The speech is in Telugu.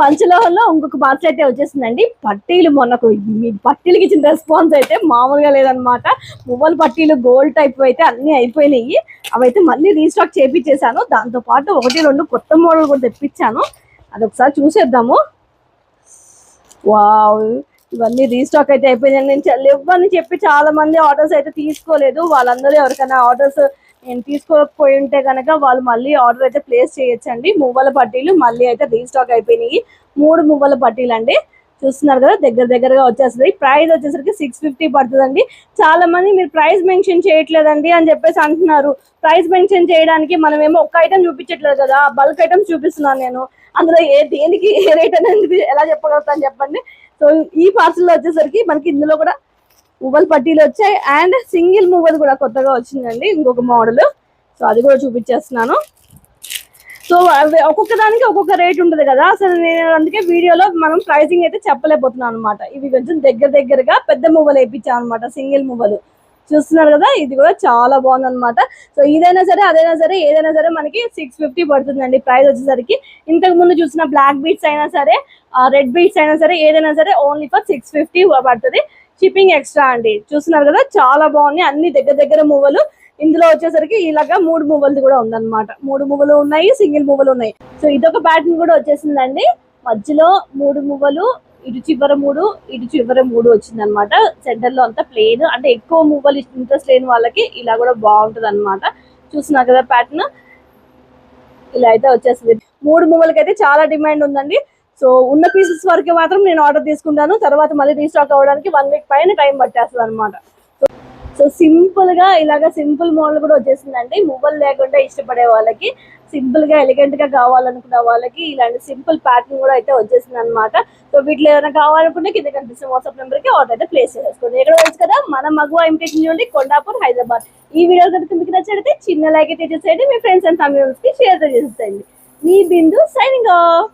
పంచలోహంలో ఇంకొక పార్సల్ అయితే వచ్చేసిందండి. పట్టీలు మొన్నకు మీ పట్టీలకి ఇచ్చిన రెస్పాన్స్ అయితే మామూలుగా లేదనమాట. మువ్వల పట్టీలు గోల్డ్ టైప్ అయితే అన్ని అయిపోయినాయి. అవైతే మళ్ళీ రీస్టాక్ చేపించేసాను. దాంతో పాటు 1-2 కొత్త మోడల్ కూడా తెప్పించాను. అదొకసారి చూసేద్దాము. వావ్, ఇవన్నీ రీస్టాక్ అయితే అయిపోయింది. నేను ఇవ్వని చెప్పి చాలా మంది ఆర్డర్స్ అయితే తీసుకోలేదు. వాళ్ళందరూ ఎవరికైనా ఆర్డర్స్ నేను తీసుకోకపోయి ఉంటే కనుక వాళ్ళు మళ్ళీ ఆర్డర్ అయితే ప్లేస్ చేయొచ్చండి. మువ్వల పట్టీలు మళ్ళీ అయితే రీస్టాక్ అయిపోయినాయి. 3 మువ్వల పట్టీలు అండి. చూస్తున్నారు కదా, దగ్గరగా వచ్చేస్తుంది. ప్రైస్ వచ్చేసరికి 650 పడుతుందండి. చాలా మంది మీరు ప్రైస్ మెన్షన్ చేయట్లేదండి అని చెప్పేసి అంటున్నారు. ప్రైస్ మెన్షన్ చేయడానికి మనమేమో ఒక ఐటమ్ చూపించట్లేదు కదా, బల్క్ ఐటమ్స్ చూపిస్తున్నాను నేను. అందులో దేనికి ఏ రేట్ అనేది ఎలా చెప్పగలుగుతాను చెప్పండి. సో ఈ పార్సల్ వచ్చేసరికి మనకి ఇందులో కూడా మువ్వల పట్టీలు వచ్చాయి అండ్ సింగిల్ మువ్వలు కూడా కొత్తగా వచ్చిందండి, ఇంకొక మోడల్. సో అది కూడా చూపించేస్తున్నాను. సో ఒక్కొక్క దానికి ఒక్కొక్క రేట్ ఉంటుంది కదా, అసలు నేను అందుకే వీడియోలో మనం ప్రైసింగ్ అయితే చెప్పలేకపోతున్నాను అనమాట. ఇవి కొంచెం దగ్గరగా పెద్ద మువ్వలు వేయించాను అనమాట, సింగిల్ మువ్వలు. చూస్తున్నారు కదా, ఇది కూడా చాలా బాగుంది అనమాట. సో ఇదైనా సరే అదైనా సరే ఏదైనా సరే మనకి 650 పడుతుందండి ప్రైస్ వచ్చేసరికి. ఇంతకు ముందు చూసిన బ్లాక్ బీట్స్ అయినా సరే రెడ్ బీట్స్ అయినా సరే ఏదైనా సరే ఓన్లీ ఫర్ 650 పడుతుంది. షిప్పింగ్ ఎక్స్ట్రా అండి. చూస్తున్నారు కదా, చాలా బాగున్నాయి అన్ని దగ్గర మువ్వలు. ఇందులో వచ్చేసరికి ఇలాగా 3 మువ్వలు కూడా ఉందన్నమాట. 3 మువ్వలు ఉన్నాయి, సింగిల్ మువ్వలు ఉన్నాయి. సో ఇదొక ప్యాటర్న్ కూడా వచ్చేసిందండి. మధ్యలో 3 మువ్వలు, ఇటు చివర 3, ఇటు చివర 3 వచ్చింది అనమాట. సెంటర్ లో అంతా ప్లేన్, అంటే ఎక్కువ మువ్వలు ఇంట్రెస్ట్ లేని వాళ్ళకి ఇలా కూడా బాగుంటది అనమాట. చూస్తున్నారు కదా ప్యాటర్న్, ఇలా అయితే వచ్చేస్తుంది. 3 మువ్వలకి అయితే చాలా డిమాండ్ ఉందండి. సో ఉన్న పీసెస్ వరకు మాత్రం నేను ఆర్డర్ తీసుకుంటాను. తర్వాత మళ్ళీ రీస్టాక్ అవ్వడానికి 1 వీక్ పైన టైం పట్టేస్తుంది అనమాట. సో సింపుల్ గా ఇలాగా సింపుల్ మోడల్ కూడా వచ్చేసిందండి. మువ్వలు లేకుండా ఇష్టపడే వాళ్ళకి, సింపుల్ గా ఎలిగెంట్ గా కావాలనుకున్న వాళ్ళకి ఇలాంటి సింపుల్ ప్యాటర్న్ కూడా అయితే వచ్చేసింది అనమాట. సో వీటిలో ఏమైనా కావాలనుకుంటే కింద కనిపిస్తున్న వాట్సాప్ నెంబర్ కి ఆర్డర్ అయితే ప్లేస్ చేసుకోండి. ఎక్కడ తెలుసు కదా, మన మగువా ఇమిటేషన్ నుండి కొండాపూర్, హైదరాబాద్. ఈ వీడియో కనుక మీకు నచ్చితే చిన్న లైక్ అయితే చేసేయండి. మీ ఫ్రెండ్స్ అండ్ ఫ్యామిలీ కి షేర్ చేసేయండి. మీ బిందు సైనింగ్ ఆఫ్.